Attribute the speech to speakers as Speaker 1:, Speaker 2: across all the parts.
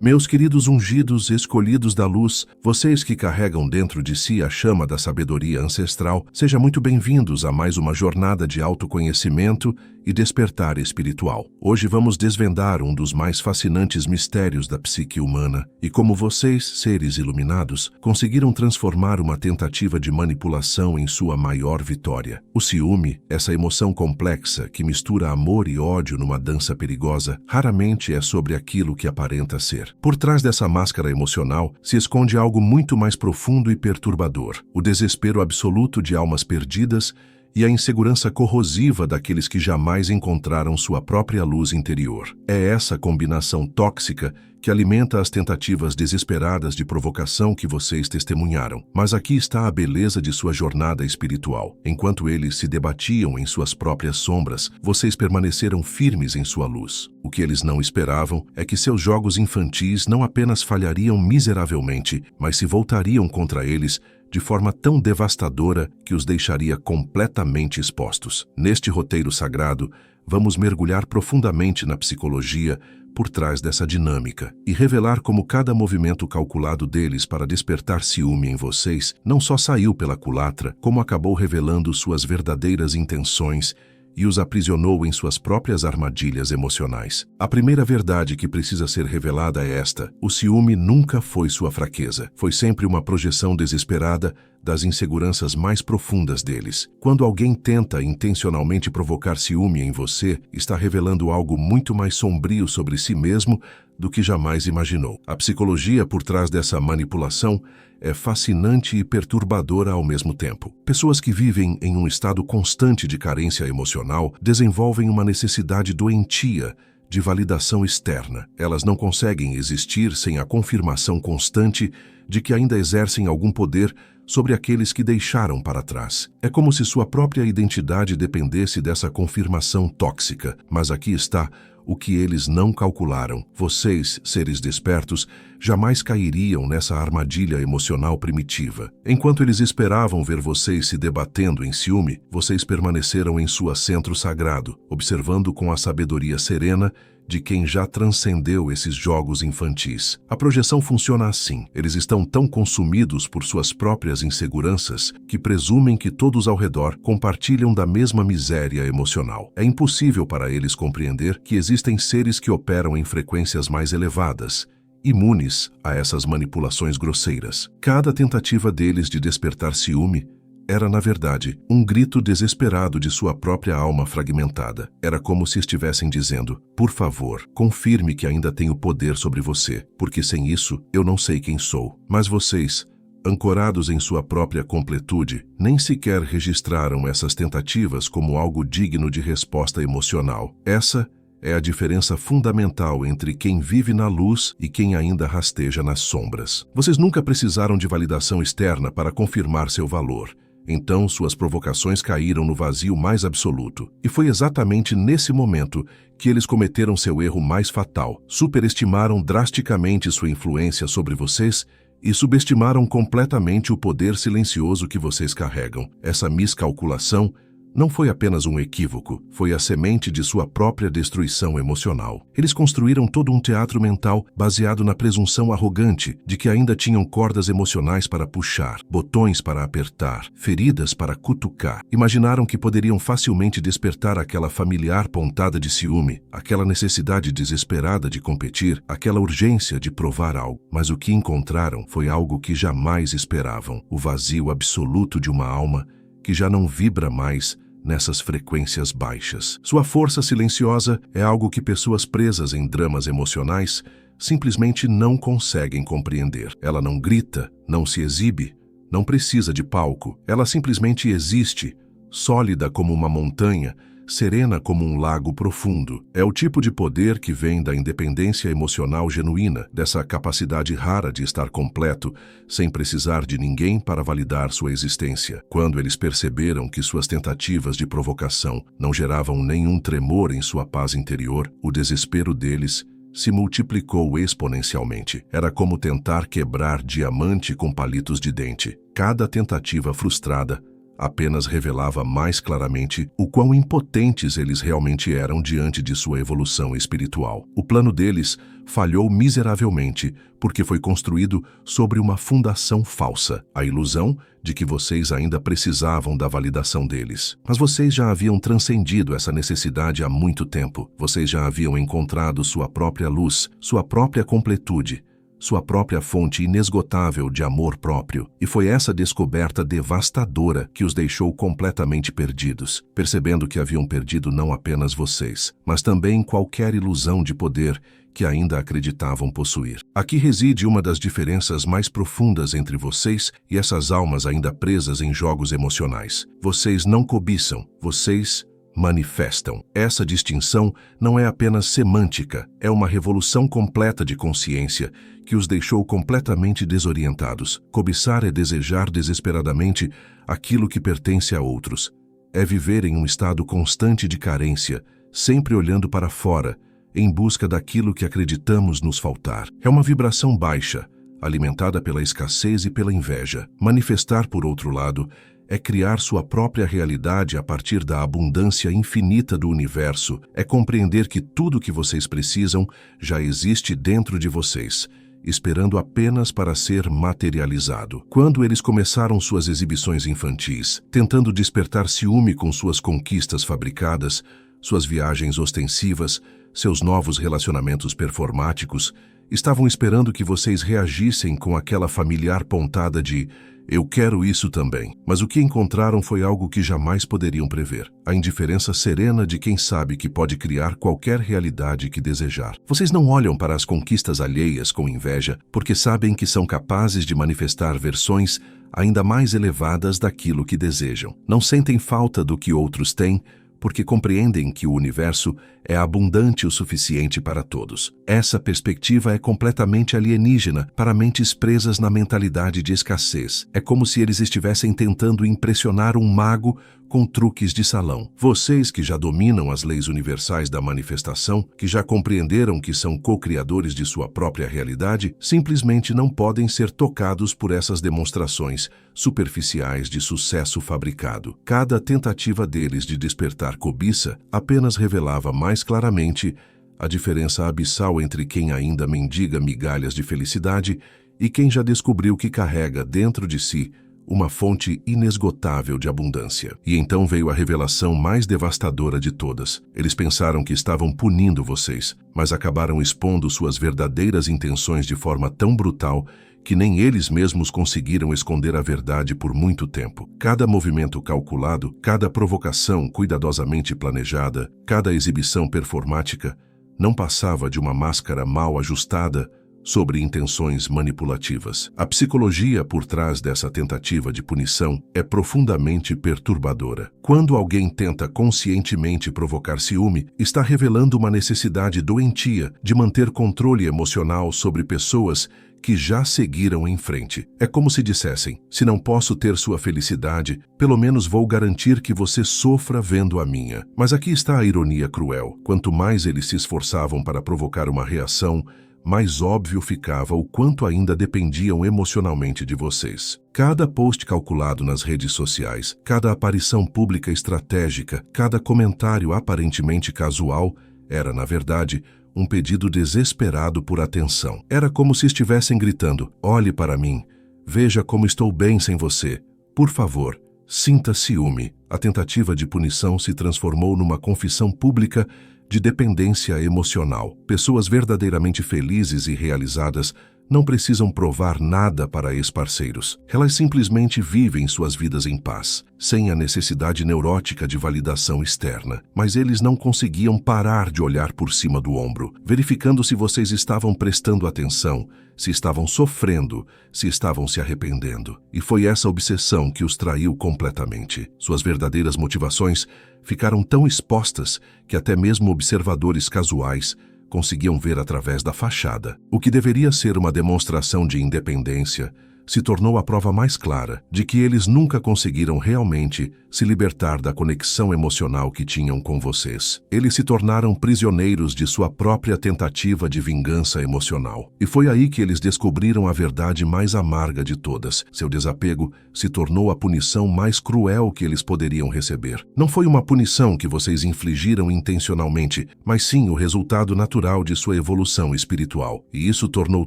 Speaker 1: Meus queridos ungidos, escolhidos da luz, vocês que carregam dentro de si a chama da sabedoria ancestral, sejam muito bem-vindos a mais uma jornada de autoconhecimento e despertar espiritual. Hoje vamos desvendar um dos mais fascinantes mistérios da psique humana e como vocês, seres iluminados, conseguiram transformar uma tentativa de manipulação em sua maior vitória. O ciúme, essa emoção complexa que mistura amor e ódio numa dança perigosa, raramente é sobre aquilo que aparenta ser. Por trás dessa máscara emocional se esconde algo muito mais profundo e perturbador: o desespero absoluto de almas perdidas e a insegurança corrosiva daqueles que jamais encontraram sua própria luz interior. É essa combinação tóxica que alimenta as tentativas desesperadas de provocação que vocês testemunharam. Mas aqui está a beleza de sua jornada espiritual. Enquanto eles se debatiam em suas próprias sombras, vocês permaneceram firmes em sua luz. O que eles não esperavam é que seus jogos infantis não apenas falhariam miseravelmente, mas se voltariam contra eles de forma tão devastadora que os deixaria completamente expostos. Neste roteiro sagrado, vamos mergulhar profundamente na psicologia por trás dessa dinâmica e revelar como cada movimento calculado deles para despertar ciúme em vocês não só saiu pela culatra, como acabou revelando suas verdadeiras intenções e os aprisionou em suas próprias armadilhas emocionais. A primeira verdade que precisa ser revelada é esta: o ciúme nunca foi sua fraqueza. Foi sempre uma projeção desesperada das inseguranças mais profundas deles. Quando alguém tenta intencionalmente provocar ciúme em você, está revelando algo muito mais sombrio sobre si mesmo do que jamais imaginou. A psicologia por trás dessa manipulação é fascinante e perturbadora ao mesmo tempo. Pessoas que vivem em um estado constante de carência emocional desenvolvem uma necessidade doentia de validação externa. Elas não conseguem existir sem a confirmação constante de que ainda exercem algum poder sobre aqueles que deixaram para trás. É como se sua própria identidade dependesse dessa confirmação tóxica. Mas aqui está o que eles não calcularam. Vocês, seres despertos, jamais cairiam nessa armadilha emocional primitiva. Enquanto eles esperavam ver vocês se debatendo em ciúme, vocês permaneceram em sua centro sagrado, observando com a sabedoria serena de quem já transcendeu esses jogos infantis. A projeção funciona assim: eles estão tão consumidos por suas próprias inseguranças que presumem que todos ao redor compartilham da mesma miséria emocional. É impossível para eles compreender que existem seres que operam em frequências mais elevadas, imunes a essas manipulações grosseiras. Cada tentativa deles de despertar ciúme era, na verdade, um grito desesperado de sua própria alma fragmentada. Era como se estivessem dizendo: por favor, confirme que ainda tenho poder sobre você, porque sem isso eu não sei quem sou. Mas vocês, ancorados em sua própria completude, nem sequer registraram essas tentativas como algo digno de resposta emocional. Essa é a diferença fundamental entre quem vive na luz e quem ainda rasteja nas sombras. Vocês nunca precisaram de validação externa para confirmar seu valor. Então suas provocações caíram no vazio mais absoluto. E foi exatamente nesse momento que eles cometeram seu erro mais fatal. Superestimaram drasticamente sua influência sobre vocês e subestimaram completamente o poder silencioso que vocês carregam. Essa miscalculação não foi apenas um equívoco, foi a semente de sua própria destruição emocional. Eles construíram todo um teatro mental baseado na presunção arrogante de que ainda tinham cordas emocionais para puxar, botões para apertar, feridas para cutucar. Imaginaram que poderiam facilmente despertar aquela familiar pontada de ciúme, aquela necessidade desesperada de competir, aquela urgência de provar algo. Mas o que encontraram foi algo que jamais esperavam: o vazio absoluto de uma alma que já não vibra mais nessas frequências baixas. Sua força silenciosa é algo que pessoas presas em dramas emocionais simplesmente não conseguem compreender. Ela não grita, não se exibe, não precisa de palco. Ela simplesmente existe, sólida como uma montanha, serena como um lago profundo. É o tipo de poder que vem da independência emocional genuína, dessa capacidade rara de estar completo, sem precisar de ninguém para validar sua existência. Quando eles perceberam que suas tentativas de provocação não geravam nenhum tremor em sua paz interior, o desespero deles se multiplicou exponencialmente. Era como tentar quebrar diamante com palitos de dente. Cada tentativa frustrada apenas revelava mais claramente o quão impotentes eles realmente eram diante de sua evolução espiritual. O plano deles falhou miseravelmente porque foi construído sobre uma fundação falsa, a ilusão de que vocês ainda precisavam da validação deles. Mas vocês já haviam transcendido essa necessidade há muito tempo. Vocês já haviam encontrado sua própria luz, sua própria completude, sua própria fonte inesgotável de amor próprio. E foi essa descoberta devastadora que os deixou completamente perdidos, percebendo que haviam perdido não apenas vocês, mas também qualquer ilusão de poder que ainda acreditavam possuir. Aqui reside uma das diferenças mais profundas entre vocês e essas almas ainda presas em jogos emocionais. Vocês não cobiçam, vocês manifestam. Essa distinção não é apenas semântica, é uma revolução completa de consciência que os deixou completamente desorientados. Cobiçar é desejar desesperadamente aquilo que pertence a outros. É viver em um estado constante de carência, sempre olhando para fora, em busca daquilo que acreditamos nos faltar. É uma vibração baixa, alimentada pela escassez e pela inveja. Manifestar, por outro lado, é criar sua própria realidade a partir da abundância infinita do universo, é compreender que tudo o que vocês precisam já existe dentro de vocês, esperando apenas para ser materializado. Quando eles começaram suas exibições infantis, tentando despertar ciúme com suas conquistas fabricadas, suas viagens ostensivas, seus novos relacionamentos performáticos, estavam esperando que vocês reagissem com aquela familiar pontada de "eu quero isso também". Mas o que encontraram foi algo que jamais poderiam prever. A indiferença serena de quem sabe que pode criar qualquer realidade que desejar. Vocês não olham para as conquistas alheias com inveja, porque sabem que são capazes de manifestar versões ainda mais elevadas daquilo que desejam. Não sentem falta do que outros têm, porque compreendem que o universo é abundante o suficiente para todos. Essa perspectiva é completamente alienígena para mentes presas na mentalidade de escassez. É como se eles estivessem tentando impressionar um mago com truques de salão. Vocês que já dominam as leis universais da manifestação, que já compreenderam que são co-criadores de sua própria realidade, simplesmente não podem ser tocados por essas demonstrações superficiais de sucesso fabricado. Cada tentativa deles de despertar cobiça apenas revelava mais claramente a diferença abissal entre quem ainda mendiga migalhas de felicidade e quem já descobriu que carrega dentro de si uma fonte inesgotável de abundância. E então veio a revelação mais devastadora de todas. Eles pensaram que estavam punindo vocês, mas acabaram expondo suas verdadeiras intenções de forma tão brutal que nem eles mesmos conseguiram esconder a verdade por muito tempo. Cada movimento calculado, cada provocação cuidadosamente planejada, cada exibição performática não passava de uma máscara mal ajustada sobre intenções manipulativas. A psicologia por trás dessa tentativa de punição é profundamente perturbadora. Quando alguém tenta conscientemente provocar ciúme, está revelando uma necessidade doentia de manter controle emocional sobre pessoas que já seguiram em frente. É como se dissessem: se não posso ter sua felicidade, pelo menos vou garantir que você sofra vendo a minha. Mas aqui está a ironia cruel. Quanto mais eles se esforçavam para provocar uma reação, mais óbvio ficava o quanto ainda dependiam emocionalmente de vocês. Cada post calculado nas redes sociais, cada aparição pública estratégica, cada comentário aparentemente casual era, na verdade, um pedido desesperado por atenção. Era como se estivessem gritando: olhe para mim, veja como estou bem sem você. Por favor, sinta ciúme. A tentativa de punição se transformou numa confissão pública de dependência emocional. Pessoas verdadeiramente felizes e realizadas não precisam provar nada para ex-parceiros. Elas simplesmente vivem suas vidas em paz, sem a necessidade neurótica de validação externa. Mas eles não conseguiam parar de olhar por cima do ombro, verificando se vocês estavam prestando atenção, se estavam sofrendo, se estavam se arrependendo. E foi essa obsessão que os traiu completamente. Suas verdadeiras motivações ficaram tão expostas que até mesmo observadores casuais conseguiam ver através da fachada. O que deveria ser uma demonstração de independência se tornou a prova mais clara de que eles nunca conseguiram realmente se libertar da conexão emocional que tinham com vocês. Eles se tornaram prisioneiros de sua própria tentativa de vingança emocional. E foi aí que eles descobriram a verdade mais amarga de todas. Seu desapego se tornou a punição mais cruel que eles poderiam receber. Não foi uma punição que vocês infligiram intencionalmente, mas sim o resultado natural de sua evolução espiritual. E isso tornou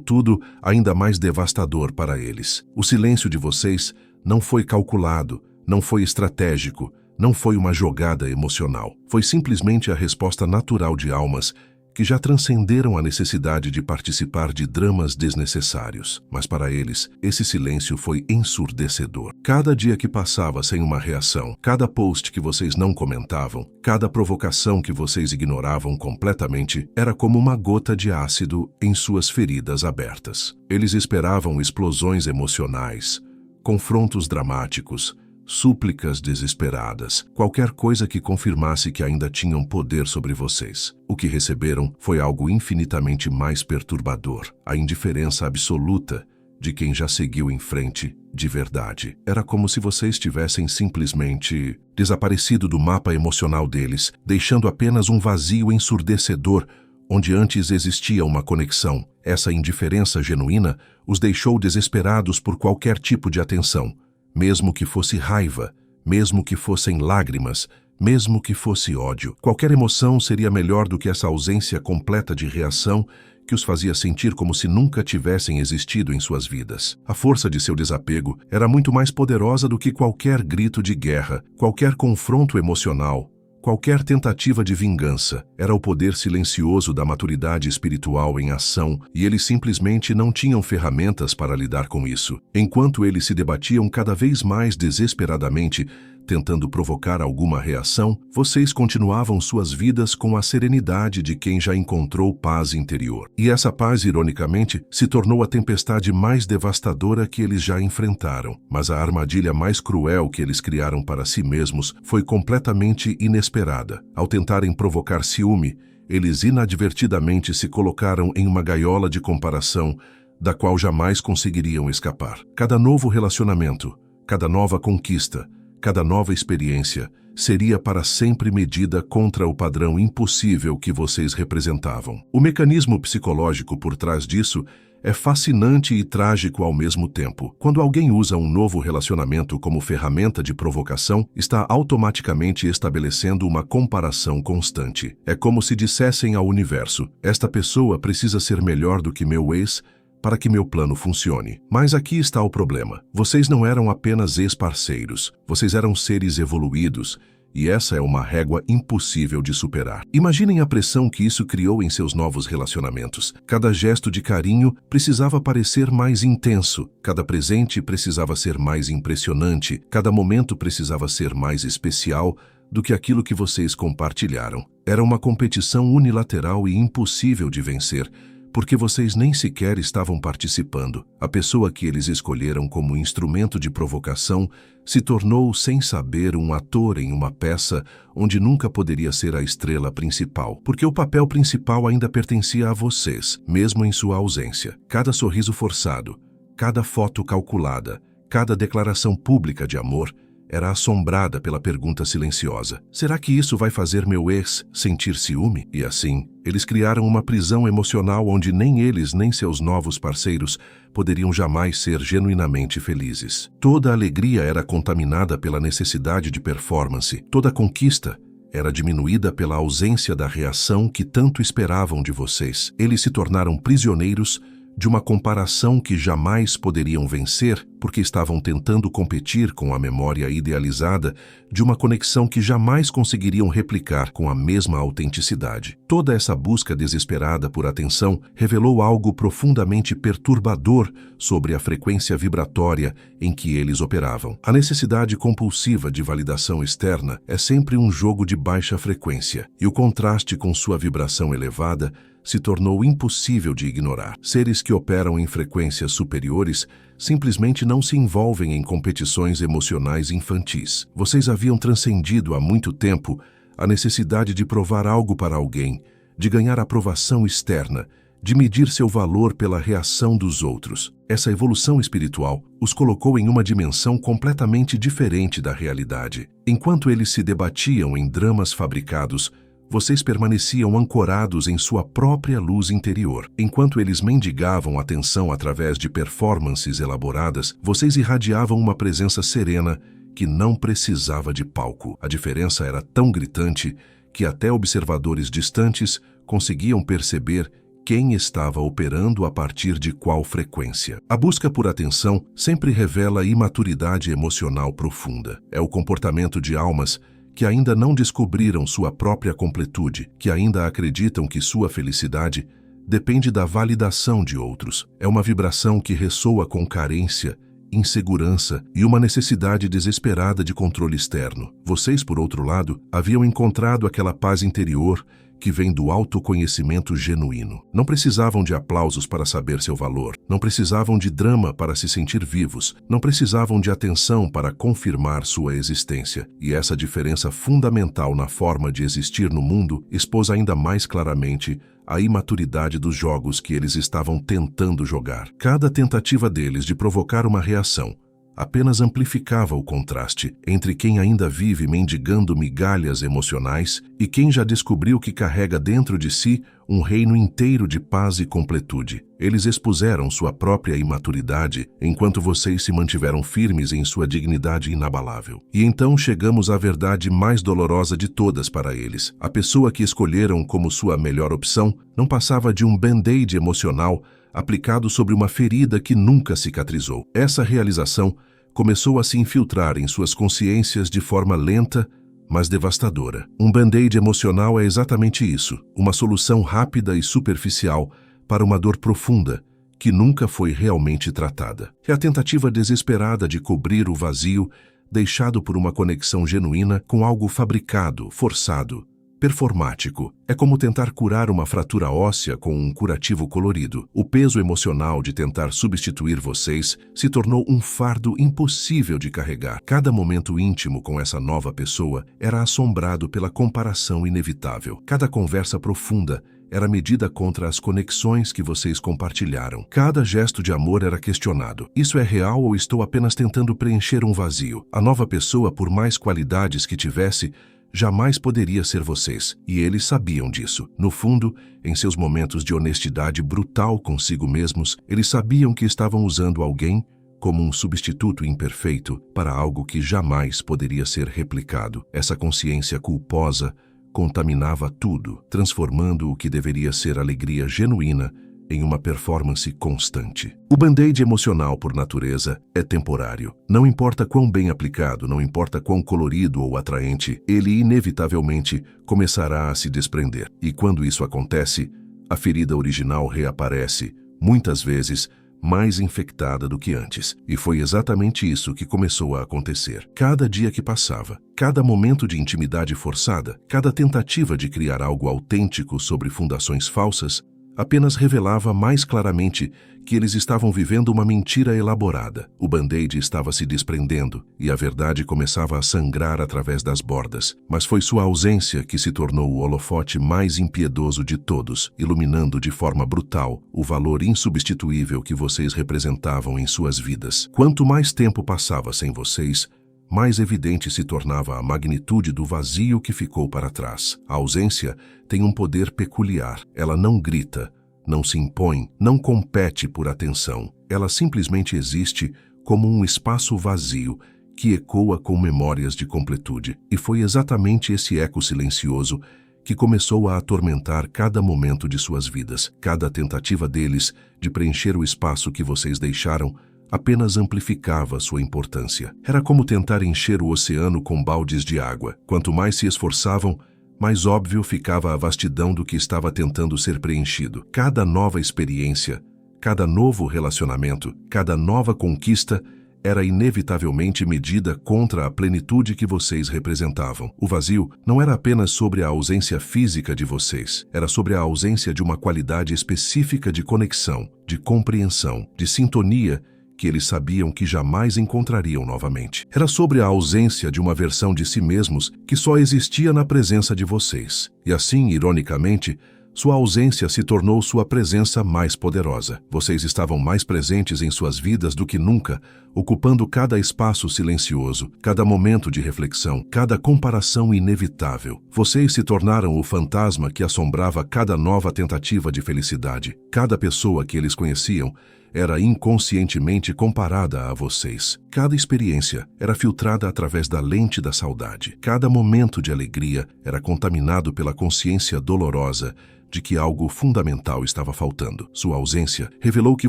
Speaker 1: tudo ainda mais devastador para eles. O silêncio de vocês não foi calculado, não foi estratégico, não foi uma jogada emocional. Foi simplesmente a resposta natural de almas que já transcenderam a necessidade de participar de dramas desnecessários. Mas para eles, esse silêncio foi ensurdecedor. Cada dia que passava sem uma reação, cada post que vocês não comentavam, cada provocação que vocês ignoravam completamente, era como uma gota de ácido em suas feridas abertas. Eles esperavam explosões emocionais, confrontos dramáticos, súplicas desesperadas, qualquer coisa que confirmasse que ainda tinham poder sobre vocês. O que receberam foi algo infinitamente mais perturbador, a indiferença absoluta de quem já seguiu em frente de verdade. Era como se vocês tivessem simplesmente desaparecido do mapa emocional deles, deixando apenas um vazio ensurdecedor onde antes existia uma conexão. Essa indiferença genuína os deixou desesperados por qualquer tipo de atenção. Mesmo que fosse raiva, mesmo que fossem lágrimas, mesmo que fosse ódio. Qualquer emoção seria melhor do que essa ausência completa de reação que os fazia sentir como se nunca tivessem existido em suas vidas. A força de seu desapego era muito mais poderosa do que qualquer grito de guerra, qualquer confronto emocional, qualquer tentativa de vingança. Era o poder silencioso da maturidade espiritual em ação, e eles simplesmente não tinham ferramentas para lidar com isso. Enquanto eles se debatiam cada vez mais desesperadamente, tentando provocar alguma reação, vocês continuavam suas vidas com a serenidade de quem já encontrou paz interior. E essa paz, ironicamente, se tornou a tempestade mais devastadora que eles já enfrentaram. Mas a armadilha mais cruel que eles criaram para si mesmos foi completamente inesperada. Ao tentarem provocar ciúme, eles inadvertidamente se colocaram em uma gaiola de comparação da qual jamais conseguiriam escapar. Cada novo relacionamento, cada nova conquista, cada nova experiência seria para sempre medida contra o padrão impossível que vocês representavam. O mecanismo psicológico por trás disso é fascinante e trágico ao mesmo tempo. Quando alguém usa um novo relacionamento como ferramenta de provocação, está automaticamente estabelecendo uma comparação constante. É como se dissessem ao universo: esta pessoa precisa ser melhor do que meu ex para que meu plano funcione. Mas aqui está o problema. Vocês não eram apenas ex-parceiros, vocês eram seres evoluídos, e essa é uma régua impossível de superar. Imaginem a pressão que isso criou em seus novos relacionamentos. Cada gesto de carinho precisava parecer mais intenso, cada presente precisava ser mais impressionante, cada momento precisava ser mais especial do que aquilo que vocês compartilharam. Era uma competição unilateral e impossível de vencer, porque vocês nem sequer estavam participando. A pessoa que eles escolheram como instrumento de provocação se tornou, sem saber, um ator em uma peça onde nunca poderia ser a estrela principal, porque o papel principal ainda pertencia a vocês, mesmo em sua ausência. Cada sorriso forçado, cada foto calculada, cada declaração pública de amor era assombrada pela pergunta silenciosa: será que isso vai fazer meu ex sentir ciúme? E assim, eles criaram uma prisão emocional onde nem eles nem seus novos parceiros poderiam jamais ser genuinamente felizes. Toda a alegria era contaminada pela necessidade de performance. Toda a conquista era diminuída pela ausência da reação que tanto esperavam de vocês. Eles se tornaram prisioneiros de uma comparação que jamais poderiam vencer, porque estavam tentando competir com a memória idealizada de uma conexão que jamais conseguiriam replicar com a mesma autenticidade. Toda essa busca desesperada por atenção revelou algo profundamente perturbador sobre a frequência vibratória em que eles operavam. A necessidade compulsiva de validação externa é sempre um jogo de baixa frequência, e o contraste com sua vibração elevada se tornou impossível de ignorar. Seres que operam em frequências superiores simplesmente não se envolvem em competições emocionais infantis. Vocês haviam transcendido há muito tempo a necessidade de provar algo para alguém, de ganhar aprovação externa, de medir seu valor pela reação dos outros. Essa evolução espiritual os colocou em uma dimensão completamente diferente da realidade. Enquanto eles se debatiam em dramas fabricados, vocês permaneciam ancorados em sua própria luz interior. Enquanto eles mendigavam atenção através de performances elaboradas, vocês irradiavam uma presença serena que não precisava de palco. A diferença era tão gritante que até observadores distantes conseguiam perceber quem estava operando a partir de qual frequência. A busca por atenção sempre revela imaturidade emocional profunda. É o comportamento de almas que ainda não descobriram sua própria completude, que ainda acreditam que sua felicidade depende da validação de outros. É uma vibração que ressoa com carência, insegurança e uma necessidade desesperada de controle externo. Vocês, por outro lado, haviam encontrado aquela paz interior que vem do autoconhecimento genuíno. Não precisavam de aplausos para saber seu valor, não precisavam de drama para se sentir vivos, não precisavam de atenção para confirmar sua existência. E essa diferença fundamental na forma de existir no mundo expôs ainda mais claramente a imaturidade dos jogos que eles estavam tentando jogar. Cada tentativa deles de provocar uma reação apenas amplificava o contraste entre quem ainda vive mendigando migalhas emocionais e quem já descobriu que carrega dentro de si um reino inteiro de paz e completude. Eles expuseram sua própria imaturidade enquanto vocês se mantiveram firmes em sua dignidade inabalável. E então chegamos à verdade mais dolorosa de todas para eles. A pessoa que escolheram como sua melhor opção não passava de um band-aid emocional aplicado sobre uma ferida que nunca cicatrizou. Essa realização começou a se infiltrar em suas consciências de forma lenta, mas devastadora. Um band-aid emocional é exatamente isso, uma solução rápida e superficial para uma dor profunda que nunca foi realmente tratada. É a tentativa desesperada de cobrir o vazio deixado por uma conexão genuína com algo fabricado, forçado, performático. É como tentar curar uma fratura óssea com um curativo colorido. O peso emocional de tentar substituir vocês se tornou um fardo impossível de carregar. Cada momento íntimo com essa nova pessoa era assombrado pela comparação inevitável. Cada conversa profunda era medida contra as conexões que vocês compartilharam. Cada gesto de amor era questionado. Isso é real ou estou apenas tentando preencher um vazio? A nova pessoa, por mais qualidades que tivesse, jamais poderia ser vocês, e eles sabiam disso. No fundo, em seus momentos de honestidade brutal consigo mesmos, eles sabiam que estavam usando alguém como um substituto imperfeito para algo que jamais poderia ser replicado. Essa consciência culposa contaminava tudo, transformando o que deveria ser alegria genuína em uma performance constante. O band-aid emocional, por natureza, é temporário. Não importa quão bem aplicado, não importa quão colorido ou atraente, ele inevitavelmente começará a se desprender. E quando isso acontece, a ferida original reaparece, muitas vezes mais infectada do que antes. E foi exatamente isso que começou a acontecer. Cada dia que passava, cada momento de intimidade forçada, cada tentativa de criar algo autêntico sobre fundações falsas, apenas revelava mais claramente que eles estavam vivendo uma mentira elaborada. O band-aid estava se desprendendo e a verdade começava a sangrar através das bordas. Mas foi sua ausência que se tornou o holofote mais impiedoso de todos, iluminando de forma brutal o valor insubstituível que vocês representavam em suas vidas. Quanto mais tempo passava sem vocês, mais evidente se tornava a magnitude do vazio que ficou para trás. A ausência tem um poder peculiar. Ela não grita, não se impõe, não compete por atenção. Ela simplesmente existe como um espaço vazio que ecoa com memórias de completude. E foi exatamente esse eco silencioso que começou a atormentar cada momento de suas vidas. Cada tentativa deles de preencher o espaço que vocês deixaram apenas amplificava sua importância. Era como tentar encher o oceano com baldes de água. Quanto mais se esforçavam, mais óbvio ficava a vastidão do que estava tentando ser preenchido. Cada nova experiência, cada novo relacionamento, cada nova conquista era inevitavelmente medida contra a plenitude que vocês representavam. O vazio não era apenas sobre a ausência física de vocês, era sobre a ausência de uma qualidade específica de conexão, de compreensão, de sintonia que eles sabiam que jamais encontrariam novamente. Era sobre a ausência de uma versão de si mesmos que só existia na presença de vocês. E assim, ironicamente, Sua ausência se tornou sua presença mais poderosa. Vocês estavam mais presentes em suas vidas do que nunca, ocupando cada espaço silencioso, cada momento de reflexão, cada comparação inevitável. Vocês se tornaram o fantasma que assombrava cada nova tentativa de felicidade. Cada pessoa que eles conheciam era inconscientemente comparada a vocês. Cada experiência era filtrada através da lente da saudade. Cada momento de alegria era contaminado pela consciência dolorosa de que algo fundamental estava faltando. Sua ausência revelou que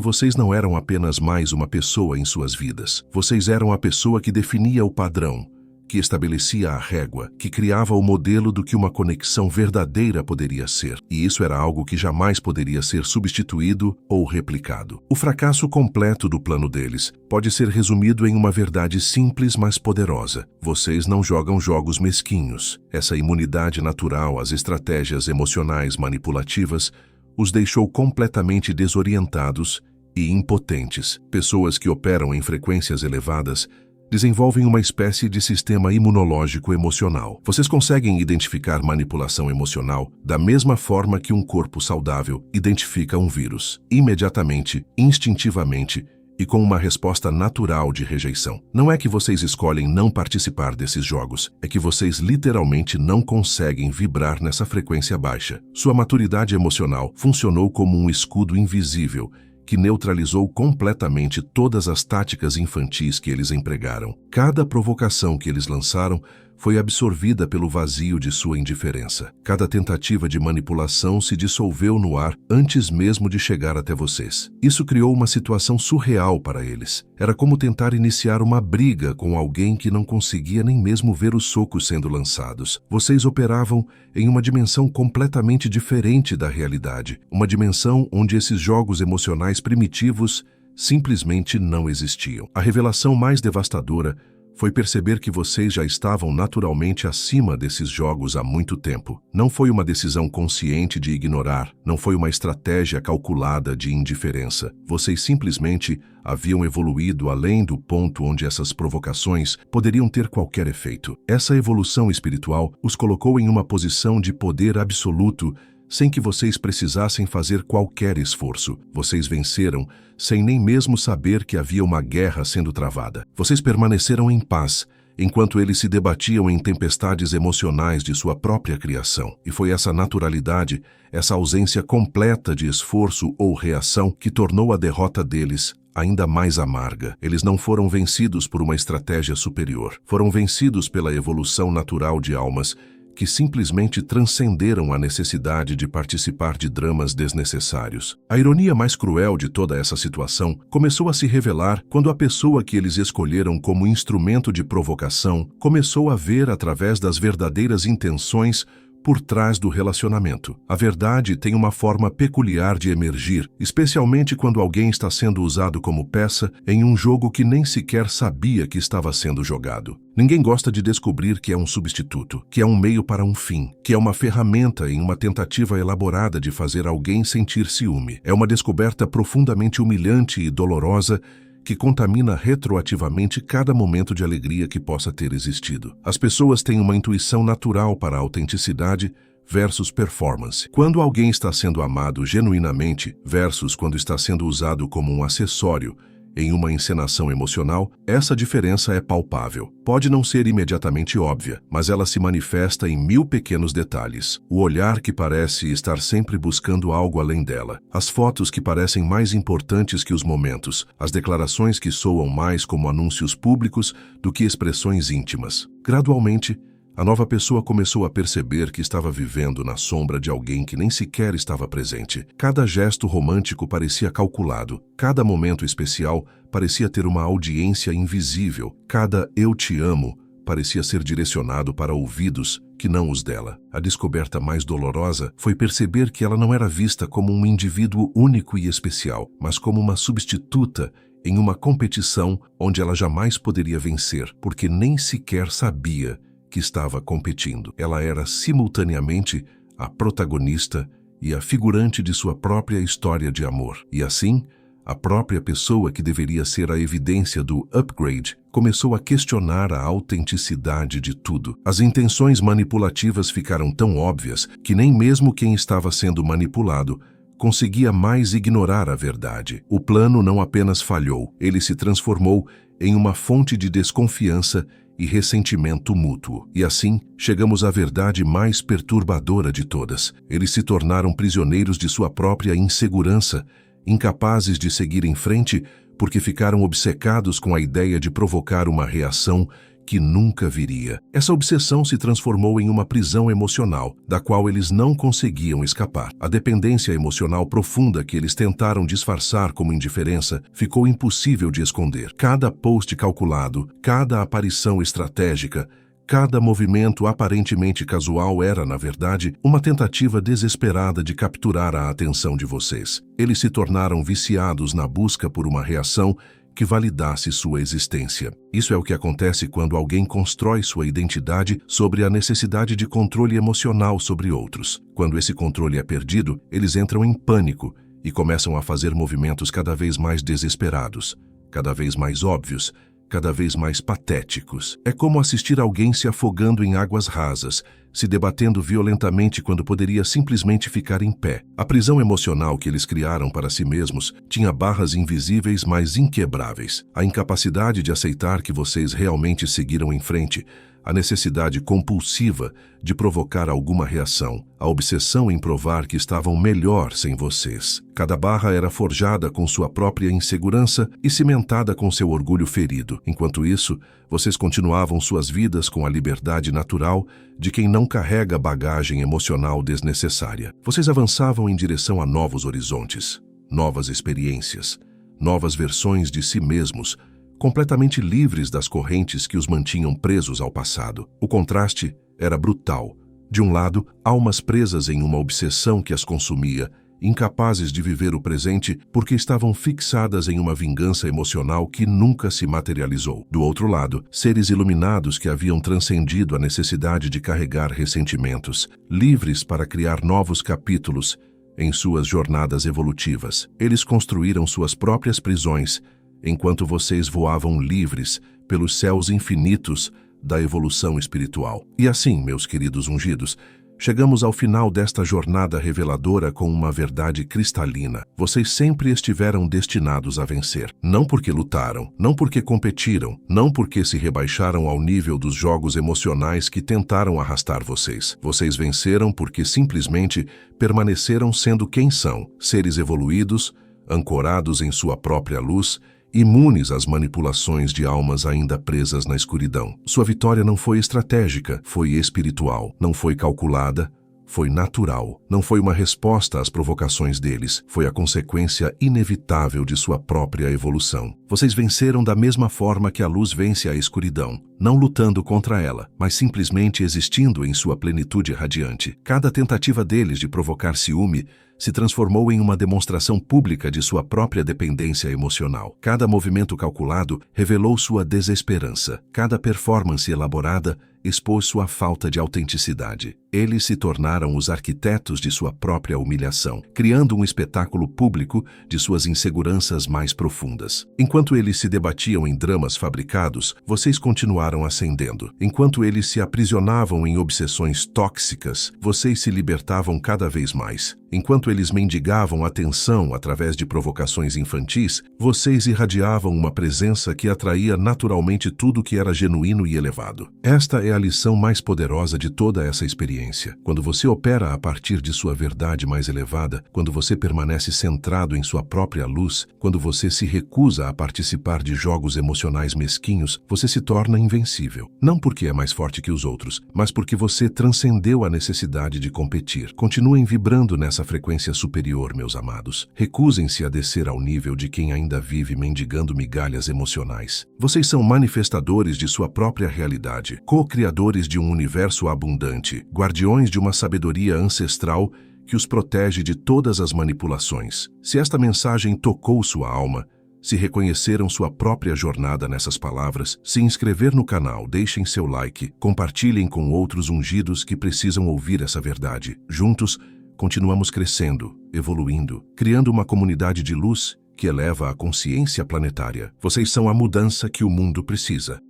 Speaker 1: vocês não eram apenas mais uma pessoa em suas vidas. Vocês eram a pessoa que definia o padrão, que estabelecia a régua, que criava o modelo do que uma conexão verdadeira poderia ser. E isso era algo que jamais poderia ser substituído ou replicado. O fracasso completo do plano deles pode ser resumido em uma verdade simples, mas poderosa. Vocês não jogam jogos mesquinhos. Essa imunidade natural às estratégias emocionais manipulativas os deixou completamente desorientados e impotentes. Pessoas que operam em frequências elevadas desenvolvem uma espécie de sistema imunológico emocional. Vocês conseguem identificar manipulação emocional da mesma forma que um corpo saudável identifica um vírus, imediatamente, instintivamente e com uma resposta natural de rejeição. Não é que vocês escolhem não participar desses jogos, é que vocês literalmente não conseguem vibrar nessa frequência baixa. Sua maturidade emocional funcionou como um escudo invisível que neutralizou completamente todas as táticas infantis que eles empregaram. Cada provocação que eles lançaram foi absorvida pelo vazio de sua indiferença. Cada tentativa de manipulação se dissolveu no ar antes mesmo de chegar até vocês. Isso criou uma situação surreal para eles. Era como tentar iniciar uma briga com alguém que não conseguia nem mesmo ver os socos sendo lançados. Vocês operavam em uma dimensão completamente diferente da realidade, uma dimensão onde esses jogos emocionais primitivos simplesmente não existiam. A revelação mais devastadora foi perceber que vocês já estavam naturalmente acima desses jogos há muito tempo. Não foi uma decisão consciente de ignorar, não foi uma estratégia calculada de indiferença. Vocês simplesmente haviam evoluído além do ponto onde essas provocações poderiam ter qualquer efeito. Essa evolução espiritual os colocou em uma posição de poder absoluto, sem que vocês precisassem fazer qualquer esforço. Vocês venceram sem nem mesmo saber que havia uma guerra sendo travada. Vocês permaneceram em paz, enquanto eles se debatiam em tempestades emocionais de sua própria criação. E foi essa naturalidade, essa ausência completa de esforço ou reação que tornou a derrota deles ainda mais amarga. Eles não foram vencidos por uma estratégia superior. Foram vencidos pela evolução natural de almas que simplesmente transcenderam a necessidade de participar de dramas desnecessários. A ironia mais cruel de toda essa situação começou a se revelar quando a pessoa que eles escolheram como instrumento de provocação começou a ver através das verdadeiras intenções por trás do relacionamento. A verdade tem uma forma peculiar de emergir, especialmente quando alguém está sendo usado como peça em um jogo que nem sequer sabia que estava sendo jogado. Ninguém gosta de descobrir que é um substituto, que é um meio para um fim, que é uma ferramenta em uma tentativa elaborada de fazer alguém sentir ciúme. É uma descoberta profundamente humilhante e dolorosa que contamina retroativamente cada momento de alegria que possa ter existido. As pessoas têm uma intuição natural para a autenticidade versus performance. Quando alguém está sendo amado genuinamente versus quando está sendo usado como um acessório em uma encenação emocional, essa diferença é palpável. Pode não ser imediatamente óbvia, mas ela se manifesta em 1000 pequenos detalhes. O olhar que parece estar sempre buscando algo além dela. As fotos que parecem mais importantes que os momentos. As declarações que soam mais como anúncios públicos do que expressões íntimas. Gradualmente, a nova pessoa começou a perceber que estava vivendo na sombra de alguém que nem sequer estava presente. Cada gesto romântico parecia calculado. Cada momento especial parecia ter uma audiência invisível. Cada "eu te amo" parecia ser direcionado para ouvidos que não os dela. A descoberta mais dolorosa foi perceber que ela não era vista como um indivíduo único e especial, mas como uma substituta em uma competição onde ela jamais poderia vencer, porque nem sequer sabia que estava competindo. Ela era simultaneamente a protagonista e a figurante de sua própria história de amor. E assim, A própria pessoa que deveria ser a evidência do upgrade começou a questionar a autenticidade de tudo. As intenções manipulativas ficaram tão óbvias que nem mesmo quem estava sendo manipulado conseguia mais ignorar a verdade. O plano não apenas falhou, ele se transformou em uma fonte de desconfiança e ressentimento mútuo. E assim, chegamos à verdade mais perturbadora de todas. Eles se tornaram prisioneiros de sua própria insegurança, incapazes de seguir em frente porque ficaram obcecados com a ideia de provocar uma reação que nunca viria. Essa obsessão se transformou em uma prisão emocional, da qual eles não conseguiam escapar. A dependência emocional profunda que eles tentaram disfarçar como indiferença ficou impossível de esconder. Cada post calculado, cada aparição estratégica, cada movimento aparentemente casual era, na verdade, uma tentativa desesperada de capturar a atenção de vocês. Eles se tornaram viciados na busca por uma reação que validasse sua existência. Isso é o que acontece quando alguém constrói sua identidade sobre a necessidade de controle emocional sobre outros. Quando esse controle é perdido, eles entram em pânico e começam a fazer movimentos cada vez mais desesperados, cada vez mais óbvios, cada vez mais patéticos. É como assistir alguém se afogando em águas rasas, se debatendo violentamente quando poderia simplesmente ficar em pé. A prisão emocional que eles criaram para si mesmos tinha barras invisíveis, mas inquebráveis. A incapacidade de aceitar que vocês realmente seguiram em frente, a necessidade compulsiva de provocar alguma reação, a obsessão em provar que estavam melhor sem vocês. Cada barra era forjada com sua própria insegurança e cimentada com seu orgulho ferido. Enquanto isso, vocês continuavam suas vidas com a liberdade natural de quem não carrega bagagem emocional desnecessária. Vocês avançavam em direção a novos horizontes, novas experiências, novas versões de si mesmos, completamente livres das correntes que os mantinham presos ao passado. O contraste era brutal. De um lado, almas presas em uma obsessão que as consumia, incapazes de viver o presente porque estavam fixadas em uma vingança emocional que nunca se materializou. Do outro lado, seres iluminados que haviam transcendido a necessidade de carregar ressentimentos, livres para criar novos capítulos em suas jornadas evolutivas. Eles construíram suas próprias prisões, enquanto vocês voavam livres pelos céus infinitos da evolução espiritual. E assim, meus queridos ungidos, chegamos ao final desta jornada reveladora com uma verdade cristalina. Vocês sempre estiveram destinados a vencer. Não porque lutaram, não porque competiram, não porque se rebaixaram ao nível dos jogos emocionais que tentaram arrastar vocês. Vocês venceram porque simplesmente permaneceram sendo quem são, seres evoluídos, ancorados em sua própria luz, imunes às manipulações de almas ainda presas na escuridão. Sua vitória não foi estratégica, foi espiritual. Não foi calculada, foi natural. Não foi uma resposta às provocações deles, foi a consequência inevitável de sua própria evolução. Vocês venceram da mesma forma que a luz vence a escuridão, não lutando contra ela, mas simplesmente existindo em sua plenitude radiante. Cada tentativa deles de provocar ciúme se transformou em uma demonstração pública de sua própria dependência emocional. Cada movimento calculado revelou sua desesperança. Cada performance elaborada expôs sua falta de autenticidade. Eles se tornaram os arquitetos de sua própria humilhação, criando um espetáculo público de suas inseguranças mais profundas. Enquanto eles se debatiam em dramas fabricados, vocês continuaram ascendendo. Enquanto eles se aprisionavam em obsessões tóxicas, vocês se libertavam cada vez mais. Enquanto eles mendigavam atenção através de provocações infantis, vocês irradiavam uma presença que atraía naturalmente tudo que era genuíno e elevado. Esta é a lição mais poderosa de toda essa experiência. Quando você opera a partir de sua verdade mais elevada, quando você permanece centrado em sua própria luz, quando você se recusa a participar de jogos emocionais mesquinhos, você se torna invencível. Não porque é mais forte que os outros, mas porque você transcendeu a necessidade de competir. Continuem vibrando nessa frequência superior, meus amados. Recusem-se a descer ao nível de quem ainda vive mendigando migalhas emocionais. Vocês são manifestadores de sua própria realidade, co-criadores de um universo abundante, guardiões de uma sabedoria ancestral que os protege de todas as manipulações. Se esta mensagem tocou sua alma, se reconheceram sua própria jornada nessas palavras, se inscrever no canal, deixem seu like, compartilhem com outros ungidos que precisam ouvir essa verdade. Juntos, continuamos crescendo, evoluindo, criando uma comunidade de luz que eleva a consciência planetária. Vocês são a mudança que o mundo precisa.